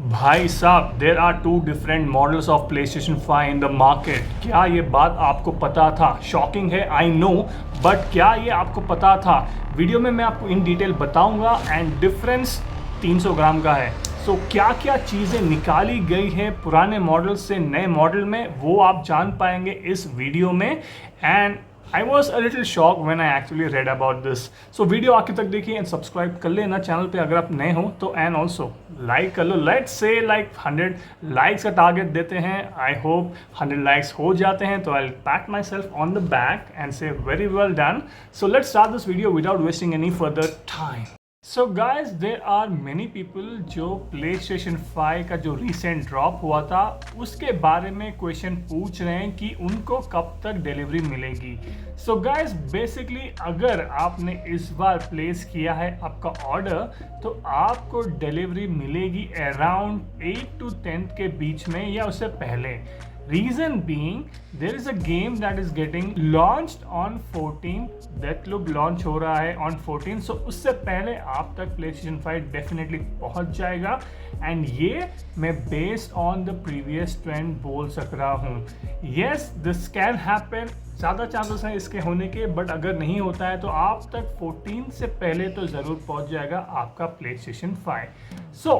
भाई साहब, there are two different models of PlayStation 5 in the market. क्या ये बात आपको पता था? शॉकिंग है, आई नो, बट क्या ये आपको पता था? वीडियो में मैं आपको इन डिटेल बताऊंगा एंड डिफरेंस 300 ग्राम का है। सो क्या क्या चीज़ें निकाली गई हैं पुराने मॉडल से नए मॉडल में, वो आप जान पाएंगे इस वीडियो में। And I was a little shocked when I actually read about this. So video आखिर तक देखिए एंड सब्सक्राइब कर लेना चैनल पे अगर आप नए हो तो, एंड ऑल्सो लाइक कर लो। लेट्स से लाइक 100 लाइक्स का टारगेट देते हैं। आई होप 100 लाइक्स हो जाते हैं तो I pat myself on the back and से very well done. So let's start this video without wasting any further time. So guys, there are many people जो PlayStation 5 का जो recent drop हुआ था उसके बारे में क्वेश्चन पूछ रहे हैं कि उनको कब तक डिलीवरी मिलेगी। सो गाइज, बेसिकली अगर आपने इस बार प्लेस किया है आपका ऑर्डर तो आपको डिलीवरी मिलेगी अराउंड 8 to 10 के बीच में या उससे पहले। Reason being, there is a game that is getting launched on 14. Deathloop launch हो रहा है on 14, so उससे पहले आप तक PlayStation 5 definitely पहुंच जाएगा। एंड ये मैं based on the previous trend बोल सक रहा हूँ। Yes, this can happen, ज़्यादा चांसेस हैं इसके होने के, बट अगर नहीं होता है तो आप तक 14 से पहले तो ज़रूर पहुंच जाएगा आपका PlayStation 5। सो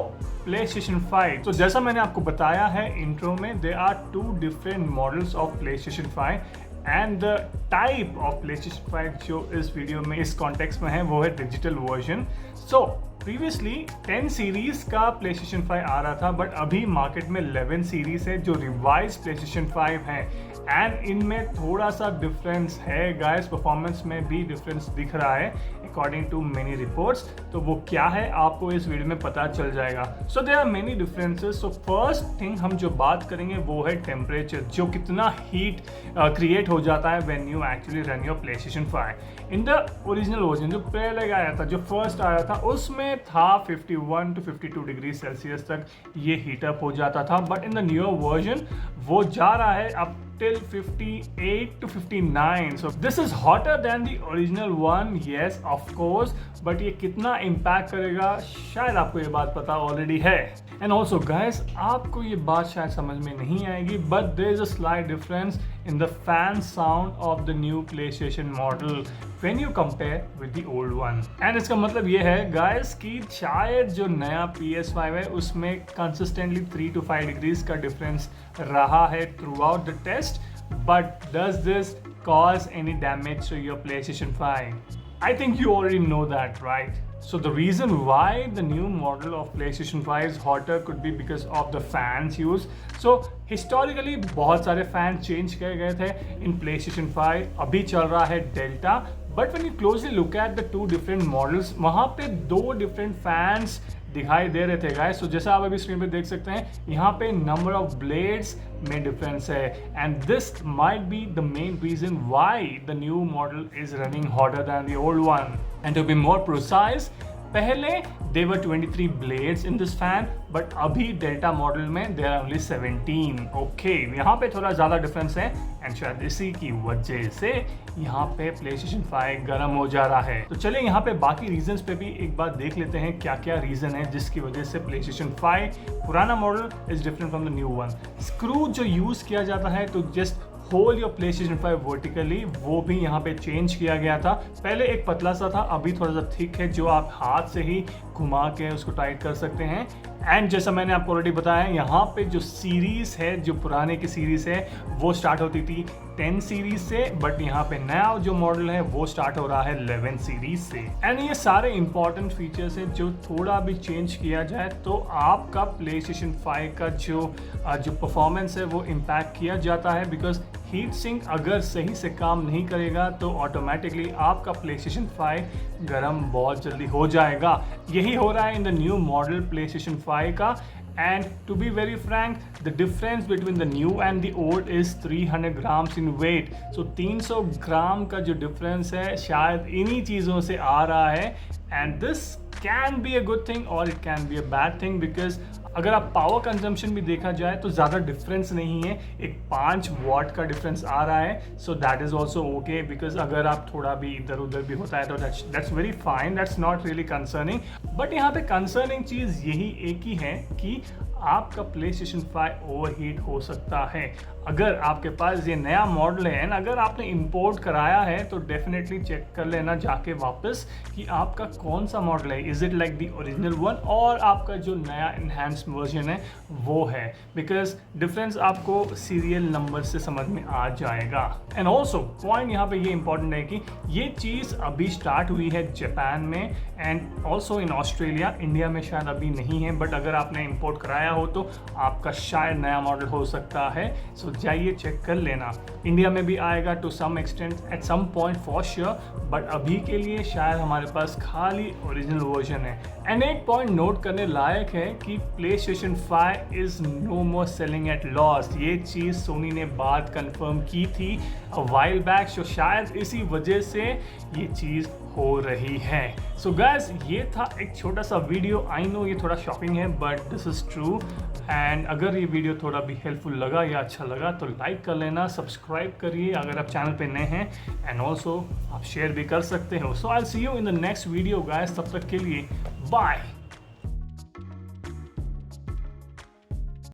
PlayStation 5, तो जैसा मैंने आपको बताया है इंट्रो में, there are two different models of PlayStation 5 and the type of PlayStation 5 जो इस वीडियो में इस कॉन्टेक्स्ट में है वो है डिजिटल वर्जन। सो प्रीवियसली 10 सीरीज का PlayStation 5 आ रहा था, बट अभी मार्केट में 11 सीरीज है जो रिवाइज PlayStation 5 है। एंड इनमें थोड़ा सा डिफरेंस है गाइस, परफॉर्मेंस में भी डिफरेंस दिख रहा है अकॉर्डिंग टू मेनी रिपोर्ट्स। तो वो क्या है आपको इस वीडियो में पता चल जाएगा। So there are many differences. So first thing हम जो बात करेंगे वो है टेम्परेचर, जो कितना हीट क्रिएट हो जाता है when you actually run your PlayStation 5। In the original version जो पहले आया था, जो फर्स्ट आया था, उसमें था 51 to 52 डिग्री सेल्सियस तक ये हीटअप हो जाता था, but in the newer version वो जा रहा है अब till 58 to 59. So this is hotter than the original one, yes of course, but ये कितना impact करेगा शायद आपको ये बात पता ऑलरेडी है। And also guys, आपको ये बात शायद समझ में नहीं आएगी, but there is a slight difference in the fan sound of the new PlayStation model when you compare with the old one. And इसका मतलब ये है guys कि शायद जो नया PS5 है उसमें consistently 3 to 5 degrees का difference रहा है throughout the test, but does this cause any damage to your PlayStation 5? I think you already know that, right? So the reason why the new model of PlayStation 5 is hotter could be because of the fans used. So historically बहुत सारे fan change किए गए थे in PlayStation 5, अभी चल रहा है Delta, but when you closely look at the two different models, वहाँ पे दो different fans दिखाई दे रहे थे गाइस। तो जैसा आप अभी स्क्रीन पे देख सकते हैं, यहाँ पे नंबर ऑफ ब्लेड्स में डिफरेंस है, and this might be the main reason why the new model is running hotter than the old one. And to be more precise, पहले there were 23 blades in this fan, but अभी delta model में there are only 17। Okay, यहाँ पे थोड़ा ज़्यादा difference है and शायद इसी की वजह से यहाँ पे PlayStation 5 गर्म हो जा रहा है। तो चलिए यहाँ पे बाकी रीजंस पे भी एक बार देख लेते हैं क्या क्या रीज़न है जिसकी वजह से PlayStation 5 पुराना model is different from the new one. Screw जो यूज़ किया जाता है तो just hold your PlayStation 5 vertically, वो भी यहाँ पे चेंज किया गया था। पहले एक पतला सा था, अभी थोड़ा सा थिक है जो आप हाथ से ही घुमा के उसको टाइट कर सकते हैं। एंड जैसा मैंने आपको ऑलरेडी बताया, यहाँ पे जो सीरीज़ है, जो पुराने की सीरीज़ है वो स्टार्ट होती थी 10 सीरीज से, बट यहाँ पे नया जो मॉडल है वो स्टार्ट हो रहा है 11 सीरीज से। एंड ये सारे इंपॉर्टेंट फीचर्स है जो थोड़ा भी चेंज किया जाए तो आपका PlayStation 5 का जो परफॉर्मेंस है वो इम्पैक्ट किया जाता है, बिकॉज हीट सिंक अगर सही से काम नहीं करेगा तो ऑटोमेटिकली आपका PlayStation 5 गर्म बहुत जल्दी हो जाएगा। यही हो रहा है in the new model PlayStation 5 का। And to be very frank, the difference between the new and the old is 300 grams in weight. So 300 ग्राम का जो difference है शायद इन्हीं चीज़ों से आ रहा है। And this can be a good thing or it can be a bad thing, because अगर आप पावर कंजम्पशन भी देखा जाए तो ज़्यादा डिफरेंस नहीं है, एक 5 वाट का डिफरेंस आ रहा है। So that is also okay, because अगर आप थोड़ा भी इधर उधर भी होता है तो that's very fine, that's not really concerning. But यहाँ पे कंसर्निंग चीज़ यही एक ही है कि आपका PlayStation 5 ओवरहीट हो सकता है। अगर आपके पास ये नया मॉडल है एंड अगर आपने इंपोर्ट कराया है तो डेफिनेटली चेक कर लेना जाके वापस कि आपका कौन सा मॉडल है, is it like the original one और आपका जो नया इन्हांस्ड वर्जन है वो है, बिकॉज डिफरेंस आपको सीरियल नंबर से समझ में आ जाएगा। एंड ऑल्सो पॉइंट यहाँ पे ये इंपॉर्टेंट है कि ये चीज़ अभी स्टार्ट हुई है जापान में and also in Australia, India में शायद अभी नहीं है, बट अगर आपने इंपोर्ट कराया हो तो आपका शायद नया मॉडल हो सकता है। सो जाइए चेक कर लेना। इंडिया में भी आएगा to some extent at some point for sure, but अभी के लिए शायद हमारे पास खाली ओरिजिनल वर्जन है। एंड एक पॉइंट नोट करने लायक है कि PlayStation 5 is no more selling at loss. ये चीज़ सोनी ने बात कंफर्म की थी अ वाइल बैक, सो शायद इसी वजह से ये चीज़ हो रही है। सो गाइस, ये था एक छोटा सा वीडियो। आई नो ये थोड़ा शॉकिंग है but this is true. And अगर ये वीडियो थोड़ा भी हेल्पफुल लगा या अच्छा लगा तो लाइक कर लेना, सब्सक्राइब करिए अगर आप चैनल पे नए हैं, एंड ऑल्सो आप शेयर भी कर सकते हो। So I will see you in the next video guys, तब तक के लिए बाय।